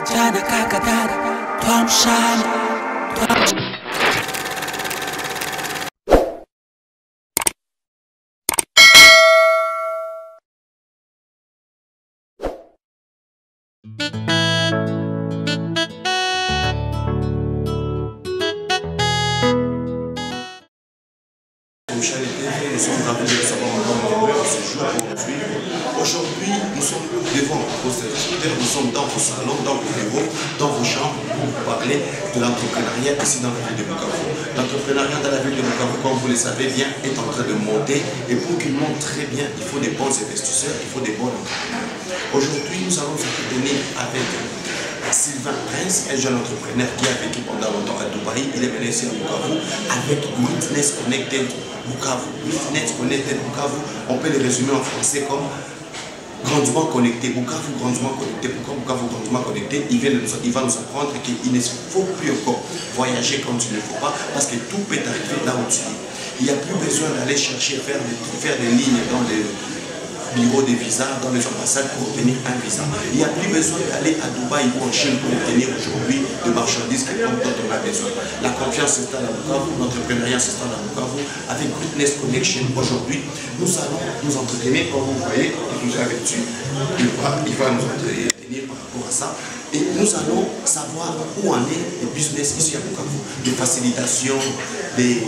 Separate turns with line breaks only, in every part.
Jana kakadada, twamshana.
Nous sommes ravis de savoir encore ce jour aujourd'hui. Aujourd'hui, nous sommes devant vos serviteurs, nous sommes dans vos salons, dans vos bureaux, dans vos chambres pour vous parler de l'entrepreneuriat ici dans la ville de Bukavu. L'entrepreneuriat dans la ville de Bukavu, comme vous le savez bien, est en train de monter et pour qu'il monte très bien, il faut des bons investisseurs, il faut des bons entrepreneurs. Aujourd'hui, nous allons nous entretenir avec Sylvain Prince, un jeune entrepreneur qui a vécu pendant longtemps à Dubaï. Il est venu ici à Bukavu avec Witness Connected Bukavu. Witness Connected Bukavu, on peut le résumer en français comme grandement connecté. Bukavu grandement connecté. Pourquoi Bukavu grandement connecté? Il va nous apprendre qu'il ne faut plus encore voyager quand il ne faut pas, parce que tout peut arriver là où tu es. Il n'y a plus besoin d'aller chercher, faire des lignes dans les bureau des visas, dans les ambassades pour obtenir un visa. Il n'y a plus besoin d'aller à Dubaï ou en Chine pour obtenir aujourd'hui de marchandises dont on a besoin. La confiance s'installe à Bukavu, l'entrepreneuriat s'installe à Bukavu. Avec Witness Connection aujourd'hui, nous allons nous entretenir, comme vous voyez, il nous a vêtu, il va nous entretenir par rapport à ça. Et nous allons savoir où en est le business ici à Bukavu. Des facilitations des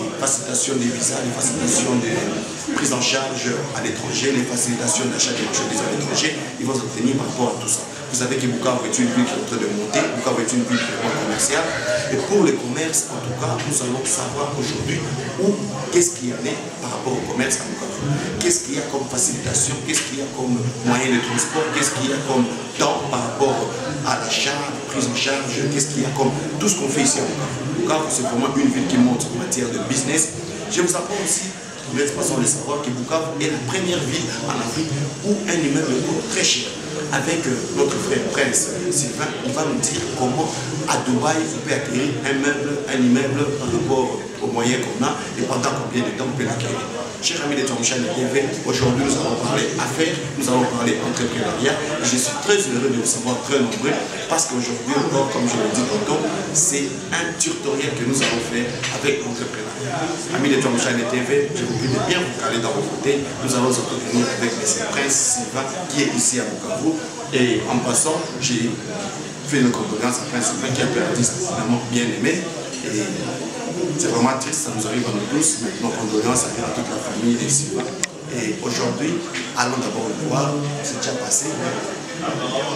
visas, des facilitations de prise en charge à l'étranger, les facilitations d'achat des marchandises à l'étranger. Ils vont s'obtenir par rapport à tout ça. Vous savez que Bukavu est une ville qui est en train de monter, Bukavu est une ville vraiment commerciale. Et pour le commerce, en tout cas, nous allons savoir aujourd'hui qu'est-ce qu'il y en est par rapport au commerce à Bukavu. Qu'est-ce qu'il y a comme facilitation, qu'est-ce qu'il y a comme moyen de transport, qu'est-ce qu'il y a comme temps par rapport à l'achat, prise en charge, qu'est-ce qu'il y a comme tout ce qu'on fait ici à Bukavu. Bukavu, c'est vraiment une ville qui monte en matière de business. Je vous apprends aussi, vous êtes façon de savoir que Bukavu est la première ville en Afrique où un immeuble coûte très cher. Avec notre frère Prince Sylvain, il va nous dire comment à Dubaï on peut acquérir un immeuble par rapport aux moyens qu'on a et pendant combien de temps on peut l'acquérir. Chers amis de Twamshana TV, aujourd'hui nous allons parler affaires, nous allons parler entrepreneuriat. Je suis très heureux de vous savoir très nombreux parce qu'aujourd'hui encore, comme je l'ai dit tantôt, c'est un tutoriel que nous allons faire avec l'entrepreneuriat. Amis de Twamshana TV, je vous prie de bien vous caler dans vos côtés. Nous allons nous entretenir avec M. Prince Sylvain qui est ici à Bukavu. Et en passant, j'ai fait une condoléance à Prince Sylvain qui a perdu évidemment bien aimé. Et c'est vraiment triste, ça nous arrive à nous tous. Nos condoléances à toute la famille des Sylvain. Et aujourd'hui, allons d'abord le voir, c'est déjà passé.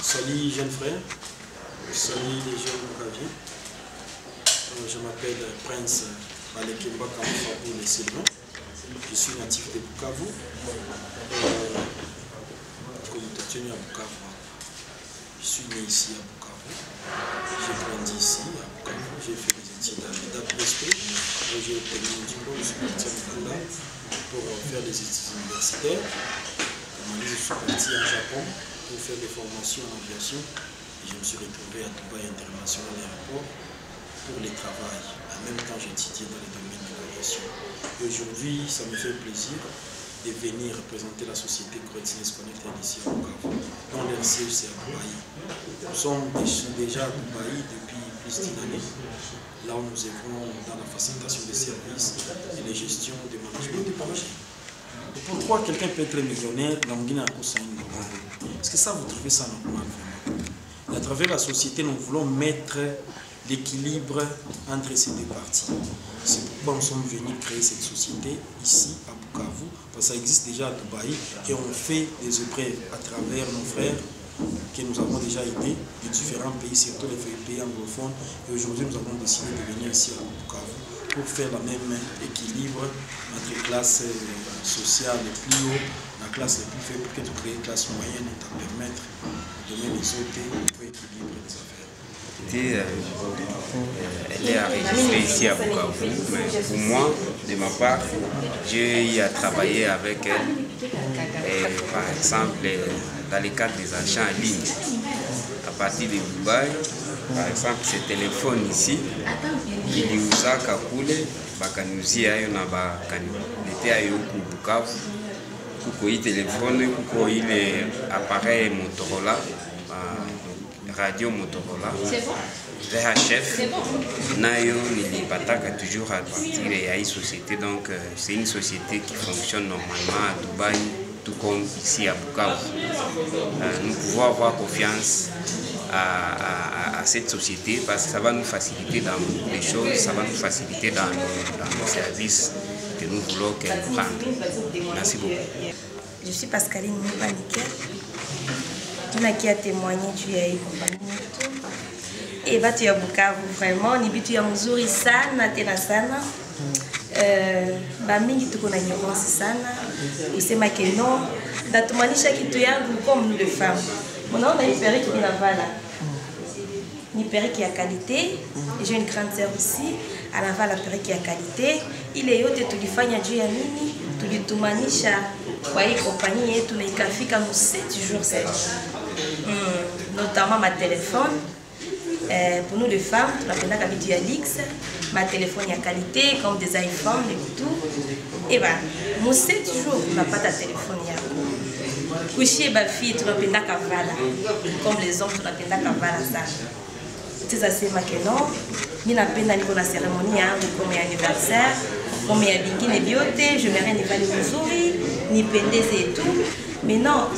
Salut jeunes frères, salut les jeunes Bukaviens. Je m'appelle Prince Malekemba Kamafabou les Sylvain. Je suis natif de Bukavu. Comme tenu à Bukavu. Je suis né ici à Bukavu. J'ai grandi ici à Bukavu. J'ai fait des études à l'EDAP-SP. J'ai obtenu un diplôme, je suis parti en Uganda pour faire des études universitaires. Je suis parti en Japon pour faire des formations en aviation. Et je me suis retrouvé à Dubaï International Airport pour le travail. En même temps, j'étudiais dans le domaine de l'aviation. Et aujourd'hui, ça me fait plaisir de venir représenter la société Witness Connected ici à Bukavu, dont le siège c'est à Dubaï. Nous sommes déjà à Dubaï depuis plus d'une année, là où nous œuvrons dans la facilitation des services et la gestion du management des projets. Et pour toi, quelqu'un peut être millionnaire dans le Guinée à cause de est-ce que ça, vous trouvez ça normal vraiment? Et à travers la société, nous voulons mettre l'équilibre entre ces deux parties. C'est pourquoi nous sommes venus créer cette société ici à Bukavu, parce que ça existe déjà à Dubaï et on fait des épreuves à travers nos frères que nous avons déjà aidés de différents pays, surtout les pays anglophones. Et aujourd'hui, nous avons décidé de venir ici à Bukavu pour faire le même équilibre entre classe sociale plus haut, la classe la plus faible, pour que tu crées une classe moyenne et te permettre de donner les autres pour équilibrer les affaires.
Elle est enregistrée ici à Bukavu, mais pour moi, de ma part, j'ai eu à travailler avec elle, par exemple, dans le cadre des achats en ligne, à partir de Dubaï. Par exemple, ce téléphone ici, iliuza kakule, bakanuzia ayo na bakaniletea ayo ku Bukavu. Kuko hii telefone, kuko ile appareil Motorola, radio Motorola, VHF, Nayo Nilipataka toujours à partir de la société. Donc c'est une société qui fonctionne normalement à Dubaï, tout comme ici à Bukavu. Nous pouvons avoir confiance à cette société parce que ça va nous faciliter dans les choses, ça va nous faciliter dans nos services que nous voulons qu'elle nous rende. Merci beaucoup.
Je suis Pascaline Moupanike. Qui a témoigné du compagnie. Et bah tu as Bukavu vraiment, ni bitu ya mzuri sana tena sana. Ba mingi tuko na ignorance sana. Usema que non, ndatumanisha kitu yangu comme nous les femmes. Unaona hii perruque inavala. Ni perruque ya qualité. J'ai une grande sœur aussi, anavala perruque ya qualité. Ile yote tulifanya juu ya nini? Tulitumanisha kwa hii kompani yetu na ikafika mu 7 jours 7. Notamment ma téléphone. Pour nous les femmes, on appelle ça du Alix, ma téléphone à qualité, comme des iPhones et tout. Et bien, mon 7 jours, on n'a pas de téléphone. Coucher ma fille, tu n'appelles pas Kavala. Comme les hommes, tu n'appelles pas Kavala ça. Tu sais, c'est ma que non. Ni n'a pas de cérémonie, comme anniversaire, comme il y a bikini bioté, je n'ai rien à faire Missouri, ni pendez et tout. Mais non,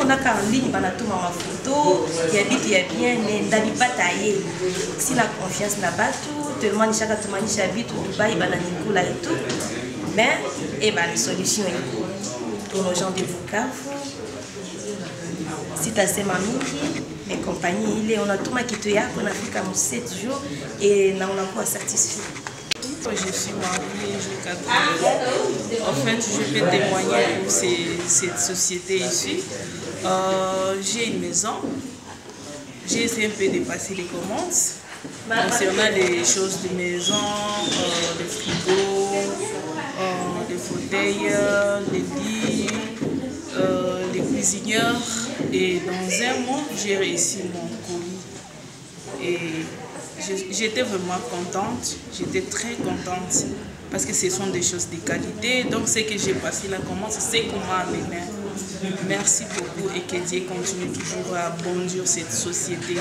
on a qu'en ligne, on a tout ma photo, il y a bien, mais on n'a pas taillé. Si la confiance n'a pas tout, tellement il y a tout Dubaï, il y a et tout. Mais, la solution est pour nos gens de Bukavu. Si tu as ces mamies, mes compagnies, on a tout ma qui te y a, on a fait comme 7 jours et on a pas satisfait.
Je suis mariée, j'ai 4 ans. En fait, je peux témoigner pour cette société ici. J'ai une maison. J'ai essayé un peu de passer les commandes concernant les choses de maison, les frigos, les fauteuils, les lits, les cuisinières. Et dans un mois, j'ai réussi mon colis. Et j'étais vraiment contente, j'étais très contente parce que ce sont des choses de qualité. Donc ce que j'ai passé la commande, c'est qu'on m'a amené. Merci beaucoup et que Dieu continue toujours à bondir cette société.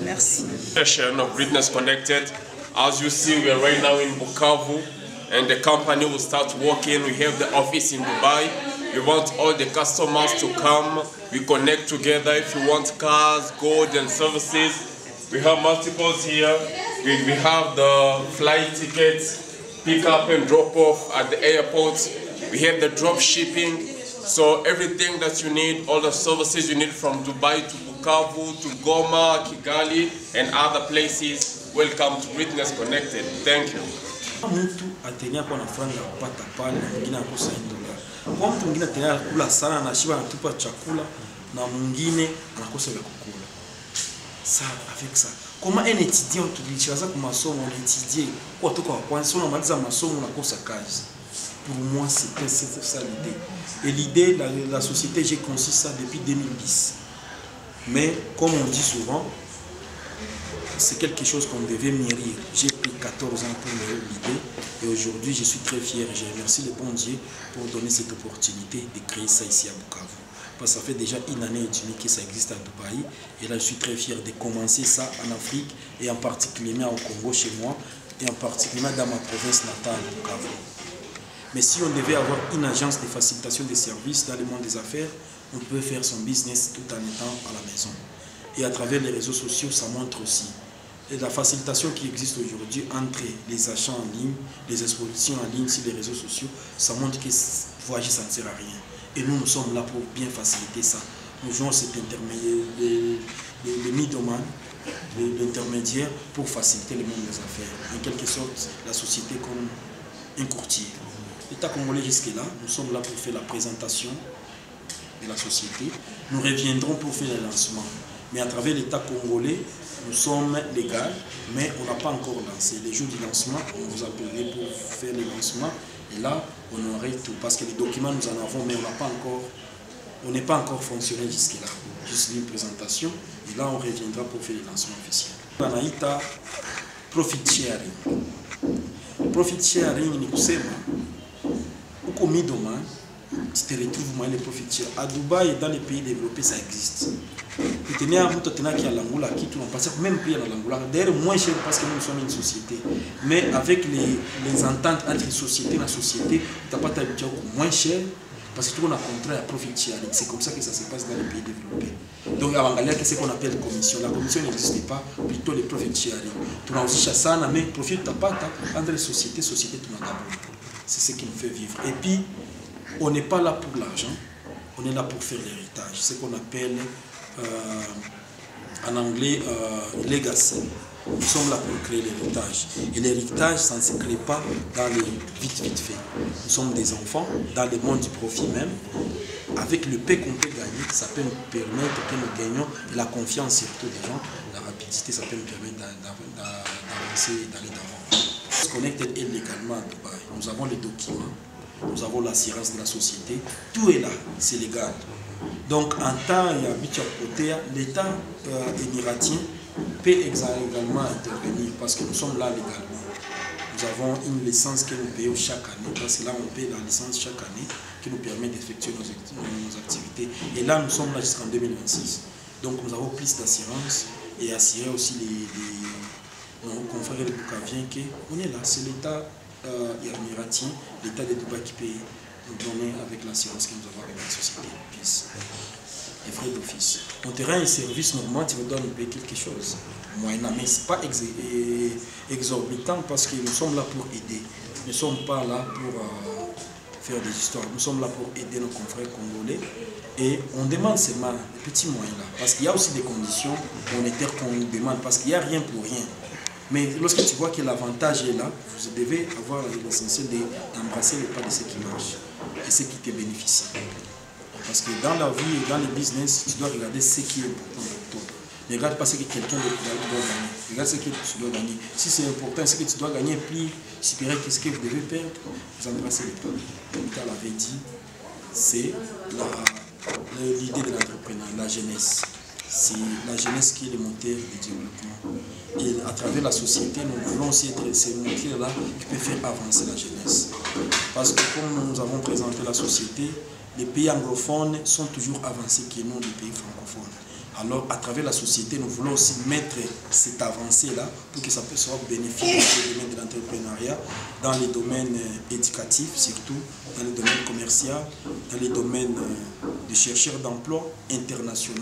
Merci.
Session of Witness Connected. As you see, we are right now in Bukavu and the company will start working. We have the office in Dubai. We want all the customers to come. We connect together. If you want cars, gold and services, we have multiples here. We have the flight tickets, pick up and drop off at the airport. We have the drop shipping. So everything that you need, all the services you need from Dubai to Bukavu to Goma, Kigali and other places, welcome to Witness Connected. Thank you.
Mtu atenia kwa nafranga kupata pale na mwingine akosa $1. Kwa mtu mwingine atenia kula sana na shiba anatupa chakula na mwingine anakosa vya kukula. Ça, avec ça. Comment un étudiant, tu dis, on étudie, quoi, tout quoi, si on a dit on a course à case. Pour moi, c'était ça l'idée. Et l'idée, la société, j'ai conçu ça depuis 2010. Mais, comme on dit souvent, c'est quelque chose qu'on devait mûrir. J'ai pris 14 ans pour mûrir l'idée. Et aujourd'hui, je suis très fier. Je remercie le bon Dieu pour donner cette opportunité de créer ça ici à Bukavu. Parce que ça fait déjà une année et demie que ça existe à Dubaï. Et là, je suis très fier de commencer ça en Afrique et en particulier au Congo chez moi et en particulier dans ma province natale, Bukavu. Mais si on devait avoir une agence de facilitation des services dans le monde des affaires, on peut faire son business tout en étant à la maison. Et à travers les réseaux sociaux, ça montre aussi. Et la facilitation qui existe aujourd'hui entre les achats en ligne, les expositions en ligne sur les réseaux sociaux, ça montre que voyager, ça ne sert à rien. Et nous sommes là pour bien faciliter ça. Nous jouons cet intermédiaire, le middleman, l'intermédiaire pour faciliter le monde des affaires. En quelque sorte, la société comme un courtier. L'État congolais jusque-là, nous sommes là pour faire la présentation de la société. Nous reviendrons pour faire le lancement. Mais à travers l'État congolais, nous sommes légaux, mais on n'a pas encore lancé. Les jours du lancement, on vous appellerait pour faire le lancement. Et là, on aurait tout. Parce que les documents, nous en avons, mais on n'est pas encore fonctionné jusque-là. Juste une présentation. Et là, on reviendra pour faire le lancement officiel. Anaita profit sharing. Profit sharing ni kusema uko middleman tu te retrouves moins les profiteurs. À Dubaï et dans les pays développés, ça existe. Tu tenais à Mouto qui a l'Angola, qui tourne parce que même prix dans l'Angola. D'ailleurs, moins cher parce que nous sommes une société. Mais avec les ententes entre société et société, tu n'as pas t'habitué au moins cher parce que tout le monde a contrat à profiter. C'est comme ça que ça se passe dans les pays développés. Donc, à Angalia, c'est ce qu'on appelle commission. La commission n'existe pas, plutôt les profit sharing. Tu as aussi chassé, mais profit tu n'as pas entre les sociétés, tu n'as pas. C'est ce qui nous fait vivre. Et puis, on n'est pas là pour l'argent, on est là pour faire l'héritage. Ce qu'on appelle en anglais legacy. Nous sommes là pour créer l'héritage. Et l'héritage, ça ne se crée pas dans les vite fait. Nous sommes des enfants, dans le monde du profit même. Avec le paix qu'on peut gagner, ça peut nous permettre que nous gagnions et la confiance surtout des gens, la rapidité, ça peut nous permettre d'avancer et d'aller d'avant. Connected illégalement à Dubaï. Nous avons les documents, nous avons l'assurance de la société, tout est là, c'est légal. Donc en temps et à l'État émiratien peut également intervenir parce que nous sommes là légalement. Nous avons une licence que nous payons chaque année, parce que là on paye la licence chaque année qui nous permet d'effectuer nos activités. Et là nous sommes là jusqu'en 2026. Donc nous avons plus d'assurance et assurer aussi nos confrères de Bukaviens qu'on est là, c'est l'État émiratien, l'État de Dubaï qui peut nous donner avec l'assurance que nous avons avec la société PIS. Les frais d'office. Mon terrain et service, normalement, tu dois nous payer quelque chose. Moyennant, mais ce n'est pas exorbitant parce que nous sommes là pour aider. Nous ne sommes pas là pour faire des histoires. Nous sommes là pour aider nos confrères congolais. Et on demande seulement des petits moyens là. Parce qu'il y a aussi des conditions monétaires qu'on nous demande. Parce qu'il n'y a rien pour rien. Mais lorsque tu vois que l'avantage est là, vous devez avoir l'essentiel d'embrasser les pas de ce qui marche et ce qui te bénéficie. Parce que dans la vie et dans le business, tu dois regarder ce qui est important pour toi. Ne regarde pas ce que quelqu'un doit gagner. Regarde ce que tu dois gagner. Si c'est important, ce que tu dois gagner est plus supérieur que ce que vous devez perdre, vous embrassez les pas. Comme tu l'avais dit, c'est l'idée de l'entrepreneur, la jeunesse. C'est la jeunesse qui est le moteur du développement. Et à travers la société, nous voulons aussi être ces moteurs-là qui peuvent faire avancer la jeunesse. Parce que comme nous avons présenté la société, les pays anglophones sont toujours avancés que nous, les pays francophones. Alors, à travers la société, nous voulons aussi mettre cette avancée-là pour que ça puisse être bénéfique dans le domaine de l'entrepreneuriat, dans les domaines éducatifs surtout, dans les domaines commerciaux, dans les domaines de chercheurs d'emploi internationaux.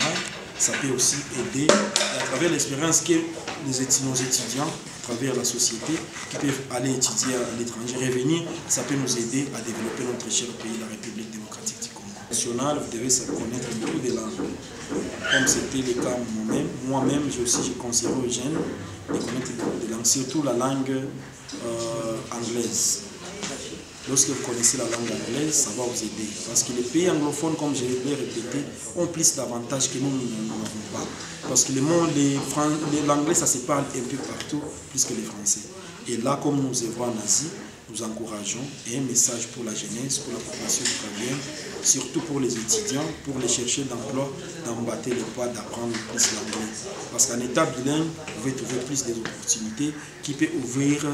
Ça peut aussi aider, à travers l'expérience que nos étudiants, à travers la société, qui peuvent aller étudier à l'étranger, revenir, ça peut nous aider à développer notre cher pays, la République démocratique du Congo. National, vous devez connaître beaucoup de langues. Comme c'était le cas moi-même, j'ai conseillé aux jeunes de connaître beaucoup de langues, surtout la langue anglaise. Lorsque vous connaissez la langue anglaise, ça va vous aider. Parce que les pays anglophones, comme je l'ai répété, ont plus d'avantages que nous n'avons pas. Parce que l'anglais, ça se parle un peu partout, plus que les français. Et là, comme nous œuvrons en Asie, nous encourageons, et un message pour la jeunesse, pour la population ukrainienne, surtout pour les étudiants, pour les chercheurs d'emploi, d'embattre les pas, d'apprendre plus l'anglais. Parce qu'en état bilingue, vous pouvez trouver plus d'opportunités qui peuvent ouvrir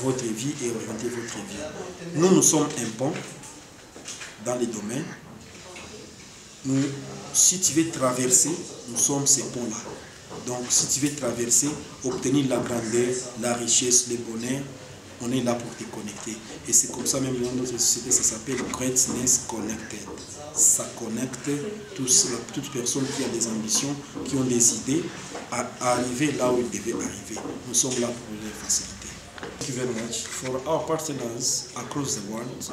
votre vie et orienter votre vie. Nous sommes un pont dans les domaines. Si tu veux traverser, nous sommes ces ponts-là. Donc, si tu veux traverser, obtenir la grandeur, la richesse, le bonheur, on est là pour te connecter. Et c'est comme ça même dans notre société, ça s'appelle Greatness Connected. Ça connecte toute personne qui a des ambitions, qui ont des idées, à arriver là où ils devaient arriver. Nous sommes là pour les faciliter. Thank you very much for our partners across the world,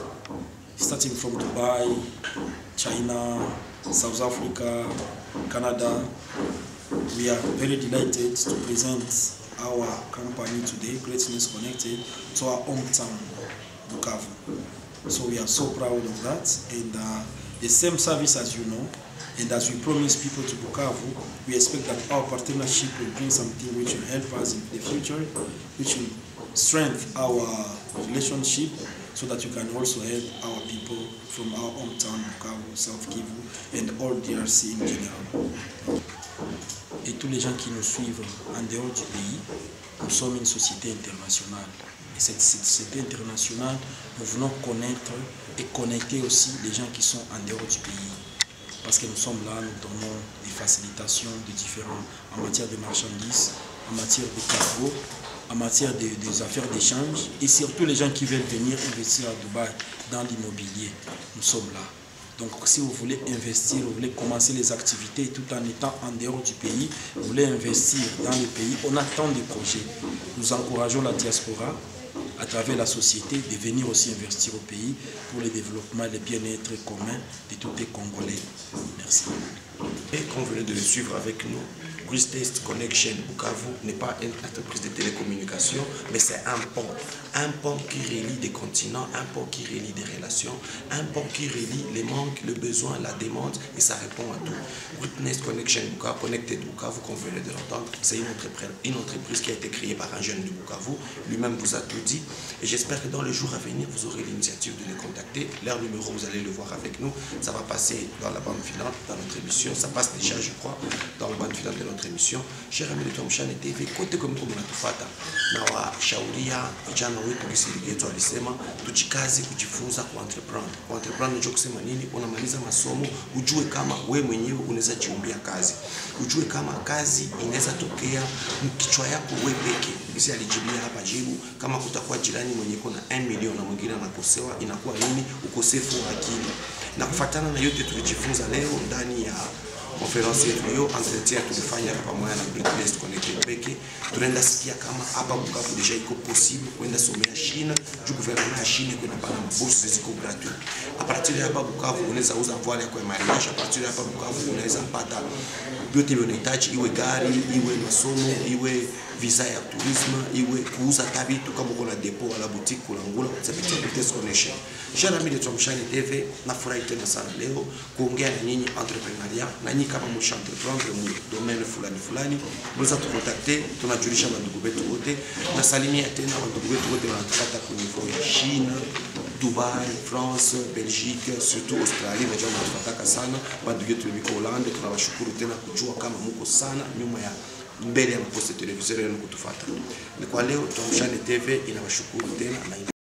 starting from Dubai, China, South Africa, Canada. We are very delighted to present our company today, Greatness Connected, to our hometown, Bukavu. So we are so proud of that, and the same service as you know, and as we promise people to Bukavu, we expect that our partnership will bring something which will help us in the future, which will strengthen our relationship, so that you can also help our people from our hometown, Bukavu, South Kivu, and all DRC in general. Et tous les gens qui nous suivent en dehors du pays, nous sommes une société internationale. Et cette société internationale, nous voulons connaître et connecter aussi les gens qui sont en dehors du pays. Parce que nous sommes là, nous donnons des facilitations de différents en matière de marchandises, en matière de cargo, en matière des affaires d'échange et surtout les gens qui veulent venir investir à Dubaï dans l'immobilier. Nous sommes là. Donc si vous voulez investir, vous voulez commencer les activités tout en étant en dehors du pays, vous voulez investir dans le pays, on a tant de projets. Nous encourageons la diaspora à travers la société de venir aussi investir au pays pour le développement et le bien-être commun de tous les Congolais. Merci.
Et comme vous venez de le suivre avec nous, Greatest Connection Bukavu n'est pas une entreprise de télécommunications, mais c'est un pont qui relie des continents, un pont qui relie des relations, un pont qui relie les manques, le besoin, la demande, et ça répond à tout. Greatest Connection Bukavu, Connected Bukavu, comme vous venez de l'entendre, c'est une entreprise qui a été créée par un jeune de Bukavu, lui-même vous a tout dit, et j'espère que dans les jours à venir, vous aurez l'initiative de les contacter. Leur numéro, vous allez le voir avec nous, ça va passer dans la bande finale, dans notre émission, ça passe déjà, je crois, dans la bande finale de notre émission. Cher ami de Twamshane TV, kote kwa mko mnatufata na washauria vijana wetu kisirigezo alisema tujikaze kujifunza kuentreprendre. Kuentreprendre ndio kusema nini? Unamaliza masomo, ujue kama we mwenyewe unaweza jiumbia kazi. Ujue kama kazi inaweza tokea mkichwa yako wewe peke. Bisi alijibia hapa jibu, kama kutakuwa jirani mwenye kuna 1 milioni na mwingine anakosewa, inakuwa nini? Ukosefu wa akili. Na kufuatana na yote tulijifunza leo ndani ya konferensi yetu hiyo, entretien tulifanya hapa pamoja na Greatest Connected peke, tunaenda sikia kama hapa Bukavu deja iko possible kwenda somea China, juu gouvernement ya China kuna pana bourse ziko gratuit. A partir ya hapa Bukavu unaweza uza voile yako ya mariage, a partir ya hapa Bukavu unaweza pata yote unahitaji, iwe gari, iwe masomo, iwe visa ya tourisme, iwe kuuza tabitu kama uko na depot wala boutique kulangula kupitia Greatest Connection. Cher ami de Twamshane TV, nafurahi tena sana leo kuongea na nyinyi entrepreneuria, na nyinyi kama mwisho entreprendre mu domaine fulani, mnaweza tukontakte, tunajulisha bandugu wetu wote. Na salimia tena bandugu wetu wote wanatupata kwa niveau ya China, Dubai, France, Belgique, surtout Australie, na jamaa tunataka sana. Bandugu wetu wiko Hollande, tunawashukuru tena kujua kama mko sana nyuma ya mbele ya maposte televisheni yenu kutufuata. Ni kwa leo Twamshane TV inawashukuru tena na